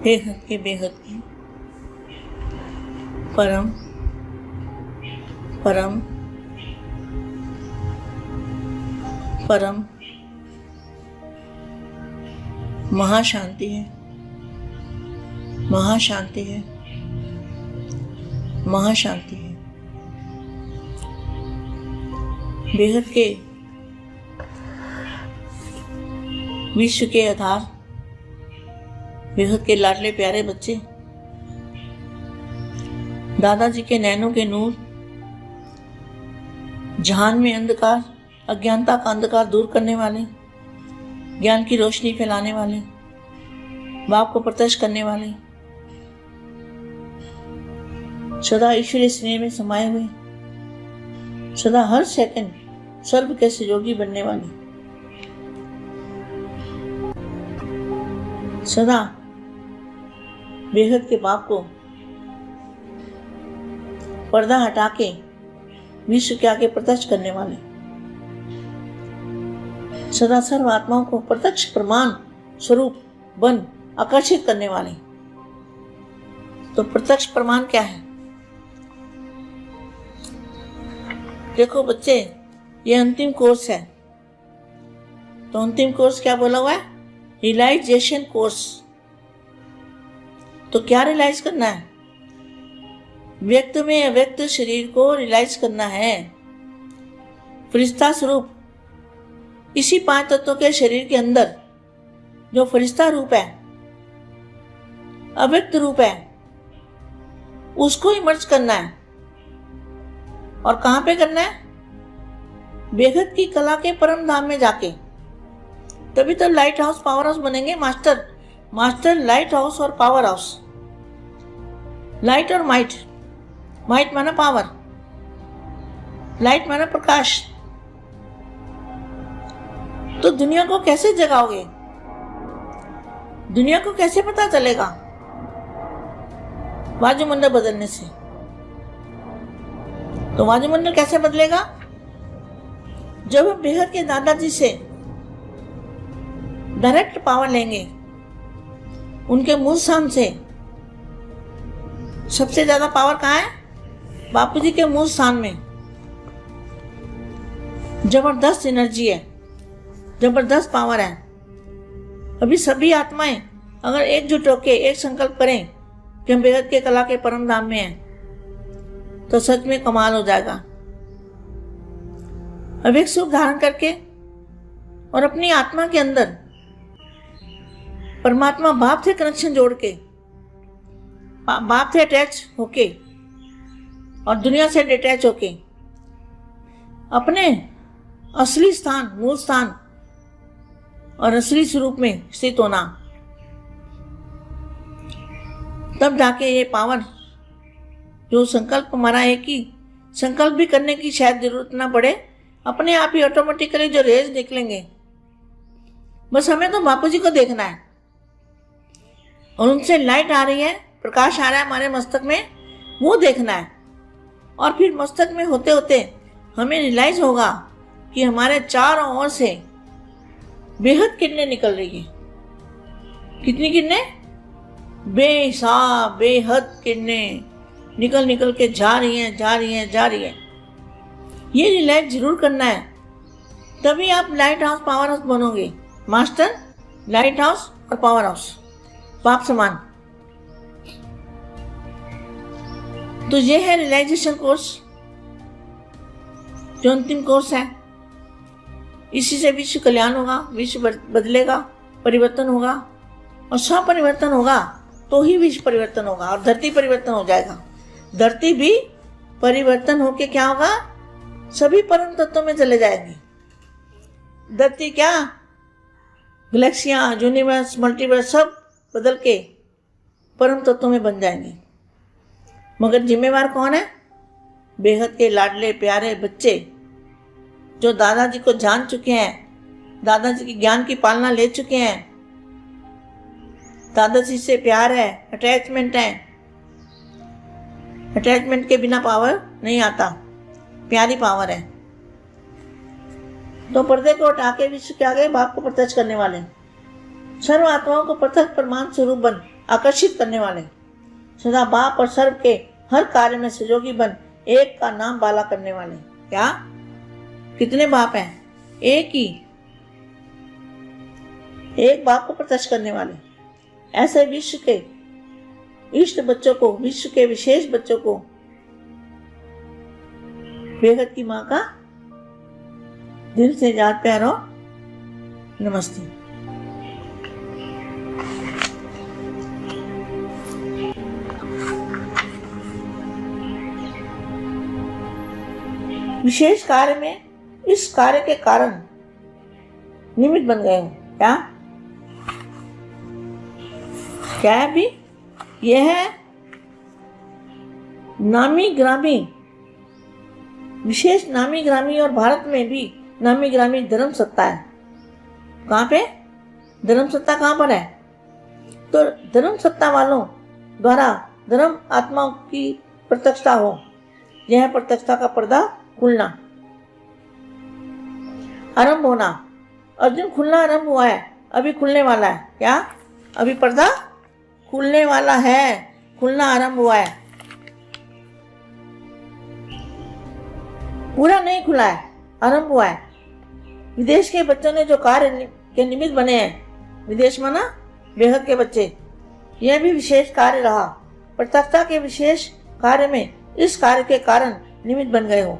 बेहद की परम परम परम महाशांति है, महाशांति है, महाशांति है। बेहद के विश्व के आधार, बेहद के लाडले प्यारे बच्चे, दादाजी के नैनों के नूर, जहान में अंधकार, अज्ञानता का अंधकार दूर करने वाले, ज्ञान की रोशनी फैलाने वाले, बाप को प्रत्यक्ष करने वाले, सदा ईश्वरीय स्नेह में समाये हुए, सदा हर सेकंड सर्व के सहयोगी बनने वाले, सदा बेहद के बाप को पर्दा हटा के विश्व के आगे प्रत्यक्ष करने वाले, सदा सर्व आत्माओं को प्रत्यक्ष प्रमाण स्वरूप बन आकर्षित करने वाले। तो प्रत्यक्ष प्रमाण क्या है? देखो बच्चे, ये अंतिम कोर्स है। तो अंतिम कोर्स क्या बोला हुआ है? Realisation course. तो क्या रियलाइज करना है? व्यक्त में अव्यक्त शरीर को रियलाइज करना है। फरिश्ता स्वरूप इसी 5 तत्वों के शरीर के अंदर जो फरिश्ता रूप है, अव्यक्त रूप है, उसको इमर्ज करना है। और कहां पे करना है? बेहद की कला के परम धाम में जाके। तभी तो लाइट हाउस पावर हाउस बनेंगे। मास्टर लाइट हाउस और पावर हाउस। लाइट और माइट, माइट माना पावर, लाइट माना प्रकाश। तो दुनिया को कैसे जगाओगे? दुनिया को कैसे पता चलेगा? वायुमंडल बदलने से। तो वायुमंडल कैसे बदलेगा? जब हम बेहद के दादाजी से डायरेक्ट पावर लेंगे, उनके मूल स्थान से। सबसे ज्यादा पावर कहाँ है? बापूजी के मूल स्थान में। जबरदस्त एनर्जी है, जबरदस्त पावर है। अभी सभी आत्माएं अगर एकजुट होकर एक संकल्प करें कि हम बेहद के कला के परम धाम में हैं, तो सच में कमाल हो जाएगा। अब एक सुख धारण करके और अपनी आत्मा के अंदर परमात्मा बाप से कनेक्शन जोड़ के, बाप से अटैच होके और दुनिया से डिटैच होके अपने असली स्थान, मूल स्थान और असली स्वरूप में स्थित होना, तब जाके ये पावर, जो संकल्प हमारा है कि संकल्प भी करने की शायद जरूरत ना पड़े, अपने आप ही ऑटोमेटिकली जो रेज निकलेंगे। बस हमें तो बापूजी को देखना है और उनसे लाइट आ रही है, प्रकाश आ रहा है हमारे मस्तक में, वो देखना है। और फिर मस्तक में होते होते हमें रियलाइज होगा कि हमारे चारों ओर से बेहद किरणें निकल रही है। कितनी किरणें? बेहिसाब बेहद किरणें निकल निकल के जा रही हैं, जा रही हैं, जा रही हैं। ये रियलाइज जरूर करना है, तभी आप लाइट हाउस पावर हाउस बनोगे। मास्टर लाइट हाउस और पावर हाउस बाप समान। तो ये है रियलाइजेशन कोर्स, जो अंतिम कोर्स है। इसी से विश्व कल्याण होगा, विश्व बदलेगा, परिवर्तन होगा। और सब परिवर्तन होगा तो ही विश्व परिवर्तन होगा और धरती परिवर्तन हो जाएगा। धरती भी परिवर्तन होके क्या होगा? सभी परम तत्वों में चले जाएंगे। धरती क्या, गैलेक्सियां, यूनिवर्स, मल्टीवर्स सब बदल के परम तत्वों में बन जाएंगे। मगर जिम्मेवार कौन है? बेहद के लाडले प्यारे बच्चे जो दादाजी को जान चुके हैं, दादाजी की ज्ञान की पालना ले चुके हैं, दादाजी से प्यार है, अटैचमेंट है। अटैचमेंट के बिना पावर नहीं आता, प्यारी पावर है। तो पर्दे को हटा के विश्व के आगे बाप को प्रत्यक्ष करने वाले, सर्व आत्माओं को प्रत्यक्ष प्रमाण स्वरूप बन आकर्षित करने वाले, सदा बाप और सर्व के हर कार्य में सहयोगी बन एक का नाम बाला करने वाले। क्या कितने बाप हैं? एक ही, एक बाप को प्रत्यक्ष करने वाले। ऐसे विश्व के इष्ट बच्चों को, विश्व के विशेष बच्चों को बेहद की मां का दिल से याद प्यार और नमस्ते। विशेष कार्य में इस कार्य के कारण निमित्त बन गए हो। क्या क्या है अभी? यह है नामी ग्रामी, विशेष नामी ग्रामी, और भारत में भी नामी ग्रामी धर्म सत्ता है। कहाँ पे धर्म सत्ता कहाँ पर है? तो धर्म सत्ता वालों द्वारा धर्म आत्माओं की प्रत्यक्षता हो, यह प्रत्यक्षता का पर्दा खुलना, आरंभ होना। अर्जुन खुलना आरंभ हुआ है, अभी खुलने वाला है। क्या? अभी पर्दा खुलने वाला है, खुलना आरंभ हुआ है, पूरा नहीं खुला है, आरंभ हुआ है। विदेश के बच्चों ने जो कार्य के निमित्त बने हैं, विदेश माना बेहद के बच्चे, यह भी विशेष कार्य रहा। प्रत्यक्षता के विशेष कार्य में इस कार्य के कारण निमित्त बन गए हो।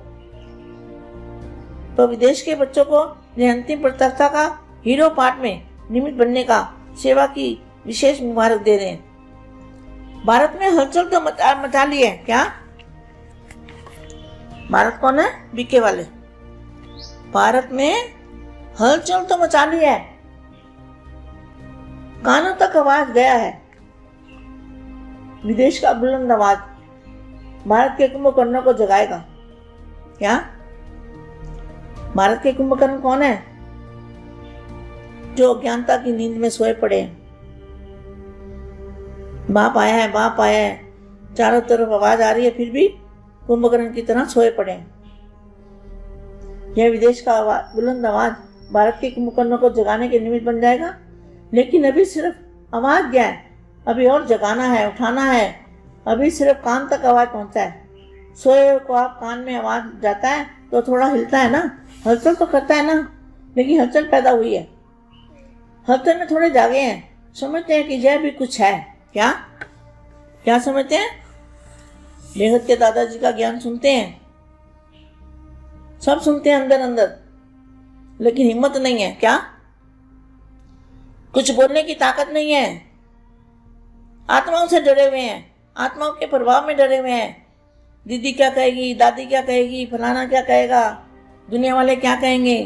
तो विदेश के बच्चों को यह अंतिम प्रत्यक्षता का हीरो पार्ट में निमित्त बनने का सेवा की विशेष मुबारक दे रहे हैं। भारत में हलचल तो मचा ली है। क्या? भारत कौन है? बीके वाले। भारत में हलचल तो मचा ली है, कानों तक आवाज गया है। विदेश का बुलंद आवाज भारत के कुंभकर्णों को जगाएगा। क्या? भारत के कुंभकर्ण कौन है? जो अज्ञानता की नींद में सोए पड़े हैं। बाप आया है, बाप आया है, चारों तरफ आवाज आ रही है, फिर भी कुंभकर्ण की तरह सोए पड़े हैं। यह विदेश का बुलंद आवाज भारत के कुंभकर्णों को जगाने के निमित्त बन जाएगा। लेकिन अभी सिर्फ आवाज गया है, अभी और जगाना है, उठाना है। अभी सिर्फ कान तक आवाज पहुंचा है। सोए को आप कान में आवाज जाता है तो थोड़ा हिलता है ना, हलचल तो करता है ना, लेकिन हलचल पैदा हुई है। हलचल में थोड़े जागे हैं, समझते हैं कि यह भी कुछ है। क्या क्या समझते हैं? बेहद के दादाजी का ज्ञान सुनते हैं, सब सुनते हैं अंदर अंदर, लेकिन हिम्मत नहीं है। क्या? कुछ बोलने की ताकत नहीं है। आत्माओं से डरे हुए हैं, आत्माओं के प्रभाव में डरे हुए हैं। दीदी क्या कहेगी, दादी क्या कहेगी, फलाना क्या कहेगा, दुनिया वाले क्या कहेंगे।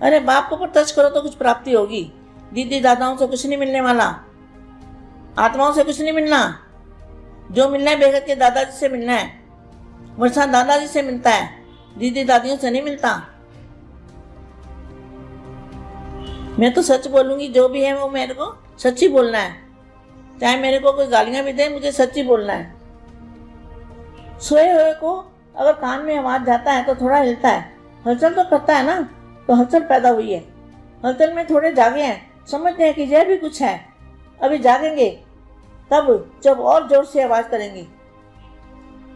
अरे बाप को प्रत्यक्ष करो तो कुछ प्राप्ति होगी। दीदी दादाओं से कुछ नहीं मिलने वाला, आत्माओं से कुछ नहीं मिलना। जो मिलना है बेहद के दादाजी से मिलना है। वर्षा दादाजी से मिलता है, दीदी दादियों से नहीं मिलता। मैं तो सच बोलूंगी, जो भी है वो मेरे को सच्ची बोलना है, चाहे मेरे को कोई गालियां भी दे, मुझे सच्ची बोलना है। सोए हुए को अगर कान में आवाज जाता है तो थोड़ा हिलता है, हलचल तो करता है ना, तो हलचल पैदा हुई है। हलचल में थोड़े जागे हैं, समझते हैं कि यह भी कुछ है। अभी जागेंगे तब जब और जोर से आवाज करेंगे।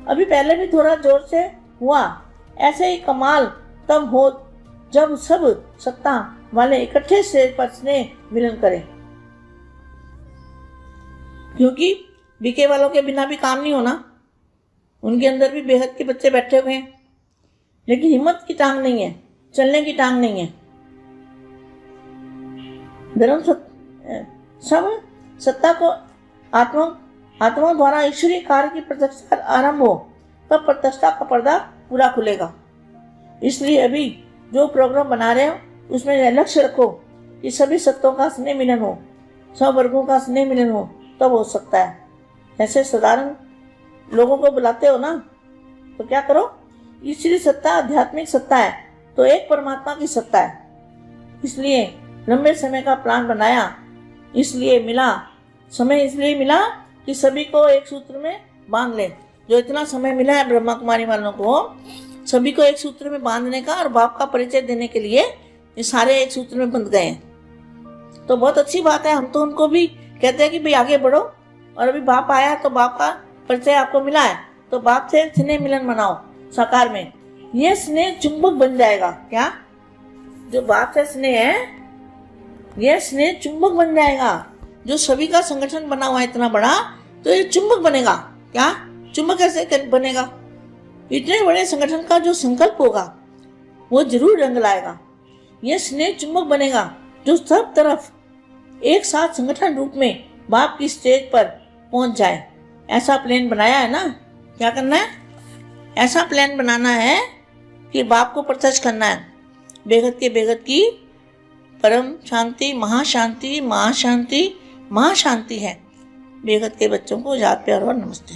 अभी पहले भी थोड़ा जोर से हुआ, ऐसे ही कमाल तब हो जब सब सत्ता वाले इकट्ठे से स्नेह मिलन करें। क्योंकि बीके वालों के बिना भी काम नहीं होना, उनके अंदर भी बेहद के बच्चे बैठे हुए हैं, लेकिन हिम्मत की टांग नहीं है, चलने की टांग नहीं है। धर्म सब सत्ता को आत्माओं द्वारा ईश्वरीय कार्य की प्रत्यक्षता आरंभ हो, तब प्रत्यक्षता का पर्दा पूरा खुलेगा। इसलिए अभी जो प्रोग्राम बना रहे हो उसमें लक्ष्य रखो कि सभी सत्यों का स्नेह मिलन हो, सब वर्गों का स्नेह मिलन हो, तब हो सकता है। ऐसे साधारण लोगों को बुलाते हो ना, तो क्या करो, ईश्वरीय सत्ता आध्यात्मिक सत्ता है, तो एक परमात्मा की सत्ता है। इसलिए लंबे समय का प्लान बनाया, इसलिए मिला समय, इसलिए मिला कि सभी को एक सूत्र में बांध ले। जो इतना समय मिला है ब्रह्मा कुमारी वालों को, सभी को एक सूत्र में बांधने का और बाप का परिचय देने के लिए ये सारे एक सूत्र में बंध गए हैं। तो बहुत अच्छी बात है। हम तो उनको भी कहते हैं कि भाई आगे बढ़ो, और अभी बाप आया तो बाप का परिचय आपको मिला है, तो बाप से स्नेह मिलन बनाओ साकार में। ये स्नेह चुंबक बन जाएगा। क्या? जो बाप से स्नेह है, ये स्नेह चुंबक बन जाएगा। जो सभी का संगठन बना हुआ है इतना बड़ा, तो ये चुंबक बनेगा। क्या? चुंबक कैसे बनेगा? इतने बड़े संगठन का जो संकल्प होगा वो जरूर रंग लाएगा। ये स्नेह चुंबक बनेगा जो सब तरफ एक साथ संगठन रूप में बाप की स्टेज पर पहुंच जाए। ऐसा प्लान बनाया है ना? क्या करना है? ऐसा प्लान बनाना है कि बाप को प्रत्यक्ष करना है। बेगत के बेगत की परम शांति, महाशांति, महाशांति, महाशांति है। बेगत के बच्चों को याद प्यार और नमस्ते।